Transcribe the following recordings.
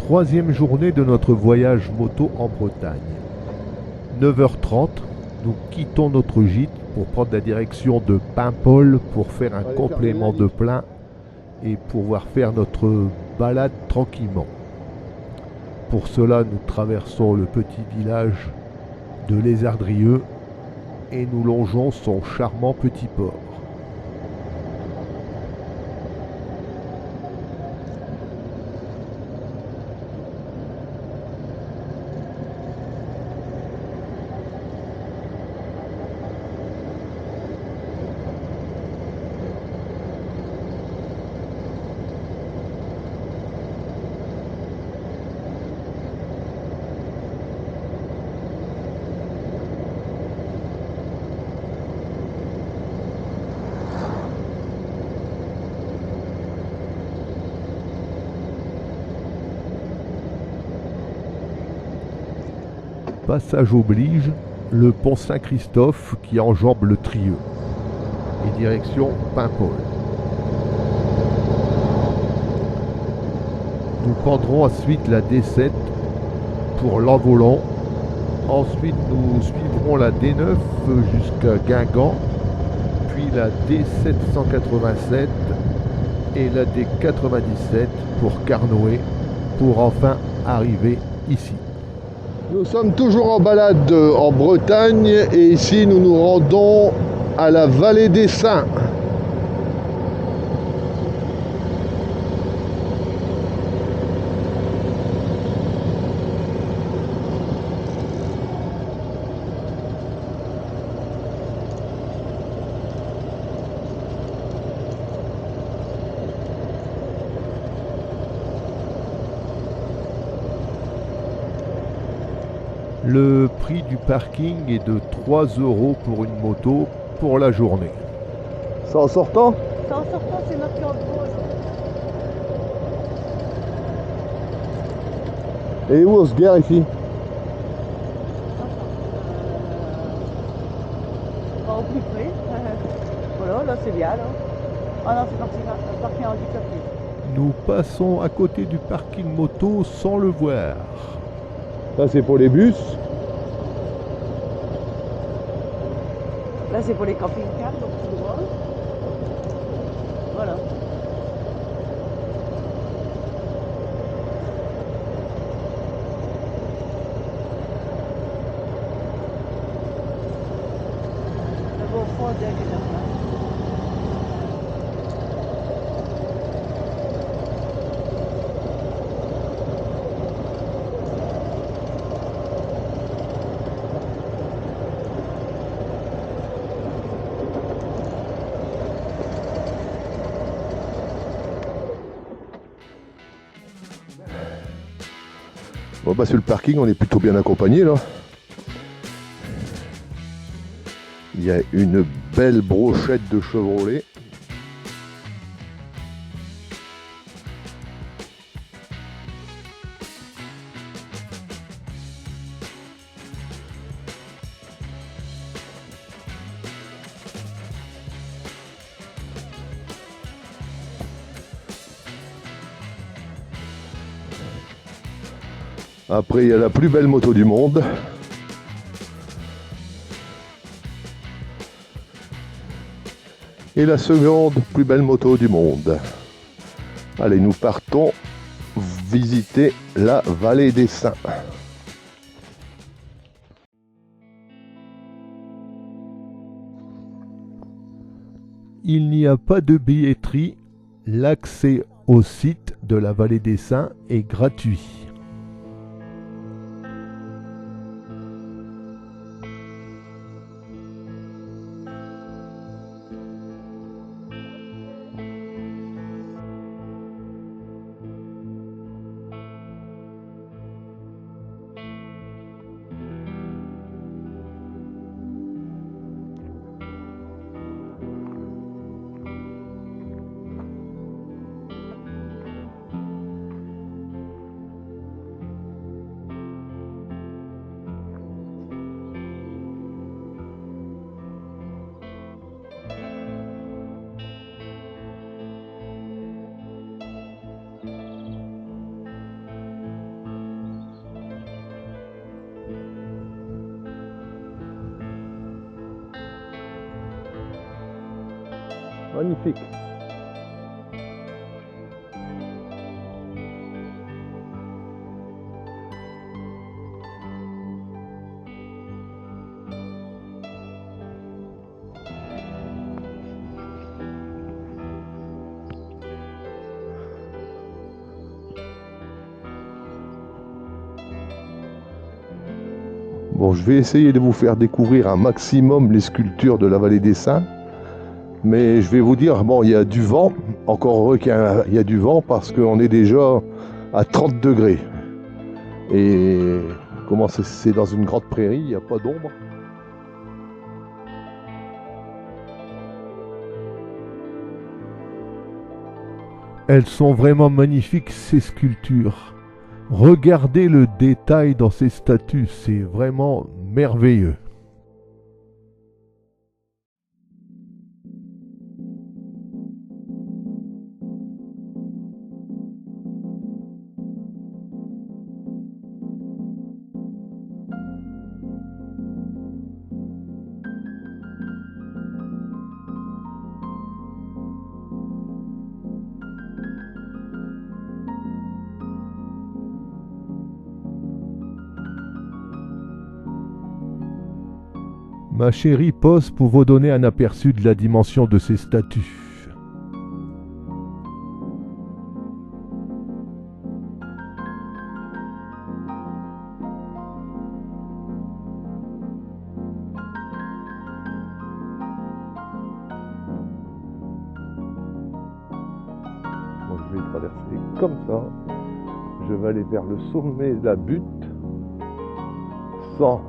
troisième journée de notre voyage moto en Bretagne. 9h30, nous quittons notre gîte pour prendre la direction de Paimpol pour faire un complément de plein et pouvoir faire notre balade tranquillement. Pour cela, nous traversons le petit village de Lézardrieux et nous longeons son charmant petit port. Passage oblige, le pont Saint-Christophe qui enjambe le Trieux. Et direction Paimpol. Nous prendrons ensuite la D7 pour l'Envolant. Ensuite, nous suivrons la D9 jusqu'à Guingamp, puis la D787 et la D97 pour Carnoët, pour enfin arriver ici. Nous sommes toujours en balade en Bretagne et ici nous nous rendons à la vallée des Saints. Le prix du parking est de 3 € pour une moto pour la journée. C'est en sortant? C'est en sortant, c'est notre camp de pause. Et où on se gare ici? Pas au plus près. Voilà, là c'est bien là. Ah non, c'est parti handicapé. Nous passons à côté du parking moto sans le voir. Ça c'est pour les bus. Là c'est pour les camping-cars, donc tout droit. Voilà. Le beau fond de la Bon bah sur le parking on est plutôt bien accompagné là. Il y a une belle brochette de Chevrolet. Après, il y a la plus belle moto du monde. Et la seconde plus belle moto du monde. Allez, nous partons visiter la vallée des Saints. Il n'y a pas de billetterie. L'accès au site de la vallée des Saints est gratuit. Magnifique. Bon, je vais essayer de vous faire découvrir un maximum les sculptures de la vallée des Saints. Mais je vais vous dire, bon, il y a du vent, encore heureux qu'il y a du vent parce qu'on est déjà à 30 degrés. Et comment c'est dans une grande prairie, il n'y a pas d'ombre. Elles sont vraiment magnifiques, ces sculptures. Regardez le détail dans ces statues, c'est vraiment merveilleux. Ma chérie pose pour vous donner un aperçu de la dimension de ces statues. Bon, je vais traverser comme ça. Je vais aller vers le sommet de la butte sans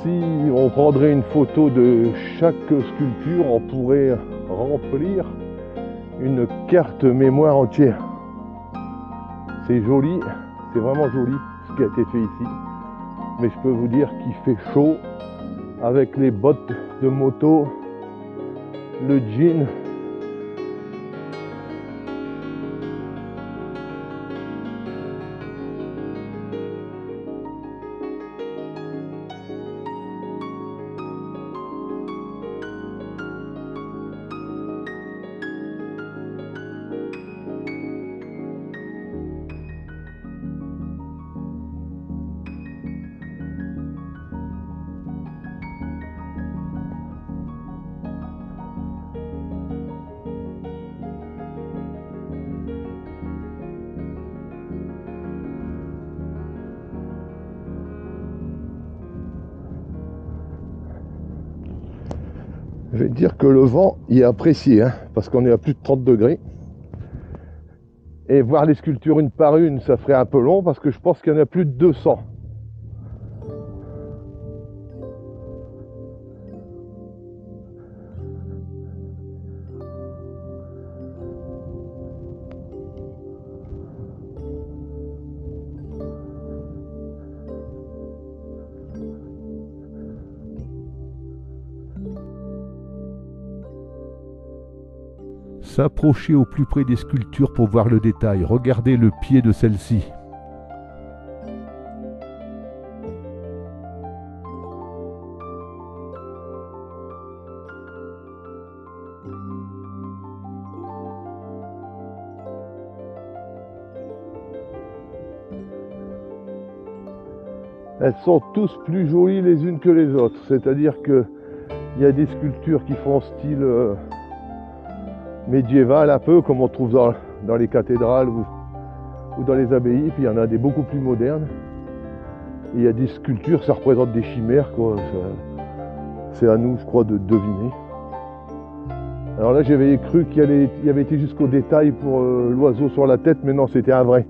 si on prendrait une photo de chaque sculpture, on pourrait remplir une carte mémoire entière. C'est joli, c'est vraiment joli ce qui a été fait ici. Mais je peux vous dire qu'il fait chaud avec les bottes de moto, le jean. Je vais te dire que le vent il est apprécié, hein, parce qu'on est à plus de 30 degrés. Et voir les sculptures une par une, ça ferait un peu long, parce que je pense qu'il y en a plus de 200. S'approcher au plus près des sculptures pour voir le détail. Regardez le pied de celle-ci. Elles sont tous plus jolies les unes que les autres. C'est-à-dire qu'il y a des sculptures qui font style médiéval un peu, comme on trouve dans les cathédrales ou dans les abbayes, puis il y en a des beaucoup plus modernes. Et il y a des sculptures, ça représente des chimères, quoi. C'est à nous, je crois, de deviner. Alors là, j'avais cru qu'il y avait été jusqu'au détail pour l'oiseau sur la tête, mais non, c'était un vrai.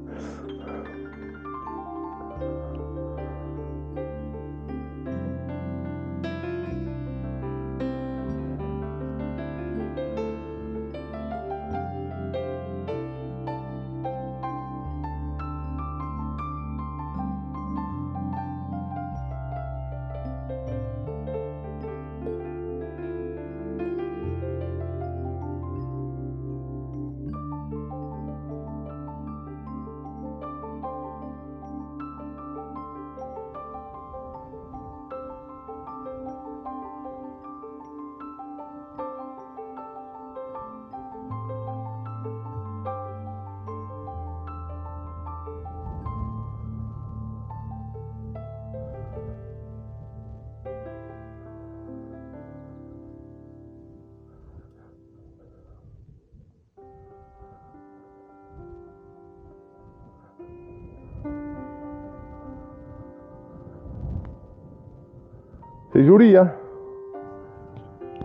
C'est joli, hein?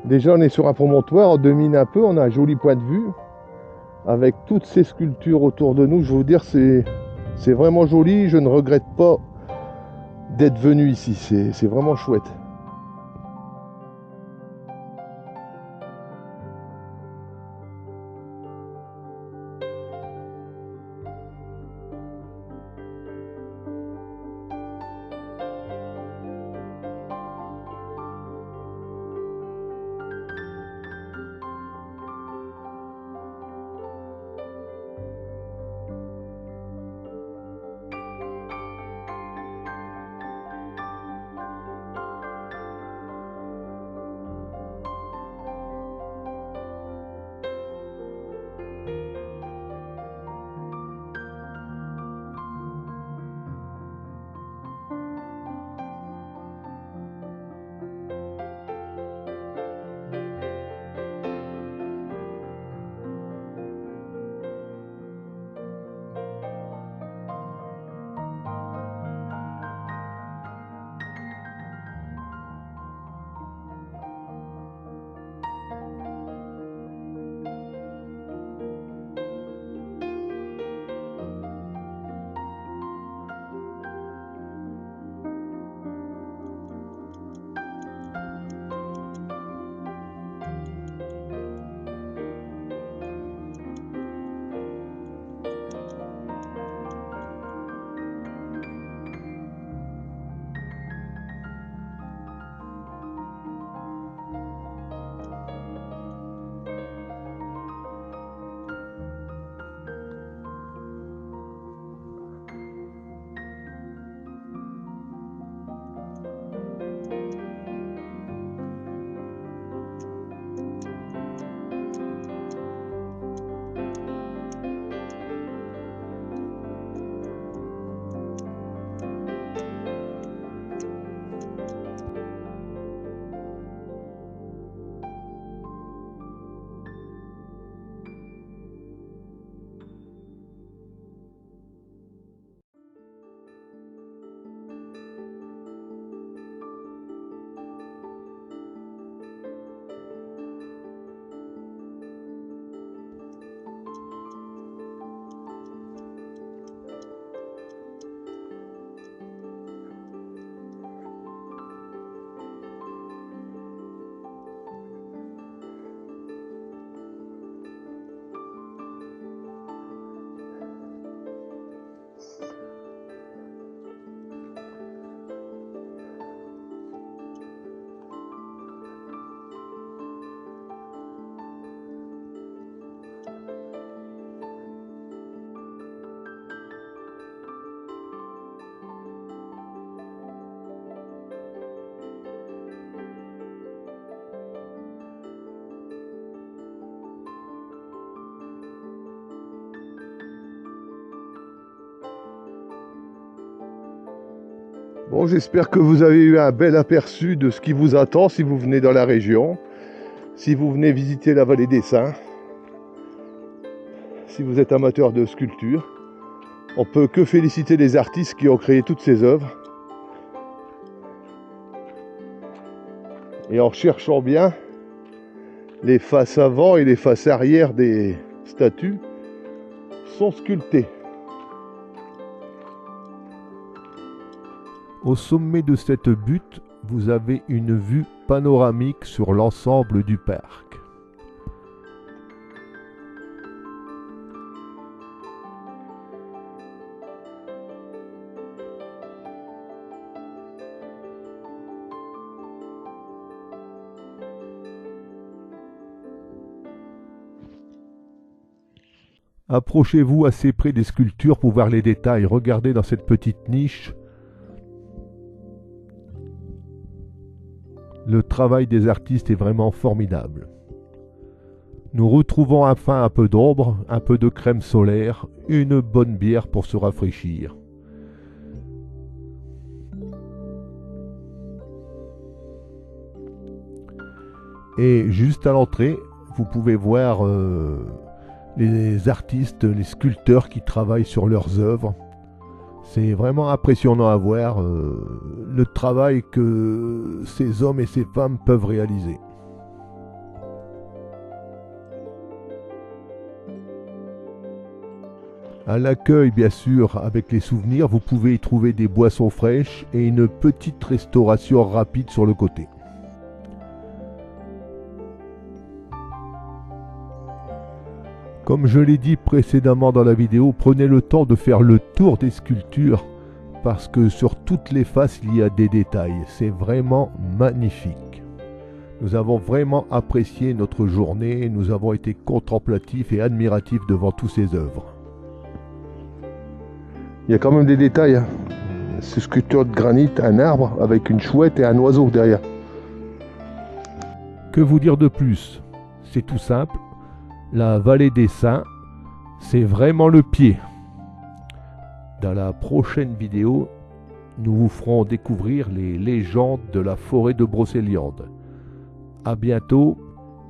Déjà, on est sur un promontoire, on domine un peu, on a un joli point de vue. Avec toutes ces sculptures autour de nous, je vais vous dire, c'est vraiment joli. Je ne regrette pas d'être venu ici, c'est vraiment chouette. Bon, j'espère que vous avez eu un bel aperçu de ce qui vous attend si vous venez dans la région, si vous venez visiter la vallée des Saints. si vous êtes amateur de sculpture. On peut que féliciter les artistes qui ont créé toutes ces œuvres. Et en cherchant bien, les faces avant et les faces arrière des statues sont sculptées. Au sommet de cette butte, vous avez une vue panoramique sur l'ensemble du parc. Approchez-vous assez près des sculptures pour voir les détails. Regardez dans cette petite niche. Le travail des artistes est vraiment formidable. Nous retrouvons enfin un peu d'ombre, un peu de crème solaire, une bonne bière pour se rafraîchir. Et juste à l'entrée, vous pouvez voir les artistes, les sculpteurs qui travaillent sur leurs œuvres. C'est vraiment impressionnant à voir le travail que ces hommes et ces femmes peuvent réaliser. À l'accueil, bien sûr, avec les souvenirs, vous pouvez y trouver des boissons fraîches et une petite restauration rapide sur le côté. Comme je l'ai dit précédemment dans la vidéo, prenez le temps de faire le tour des sculptures parce que sur toutes les faces il y a des détails. C'est vraiment magnifique. Nous avons vraiment apprécié notre journée, nous avons été contemplatifs et admiratifs devant toutes ces œuvres. Il y a quand même des détails. Hein. Ce sculpture de granit, un arbre avec une chouette et un oiseau derrière. Que vous dire de plus? C'est tout simple. La vallée des Saints, c'est vraiment le pied. Dans la prochaine vidéo, nous vous ferons découvrir les légendes de la forêt de Brocéliande. À bientôt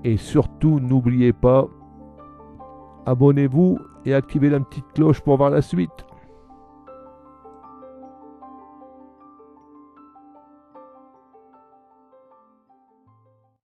et surtout n'oubliez pas, abonnez-vous et activez la petite cloche pour voir la suite.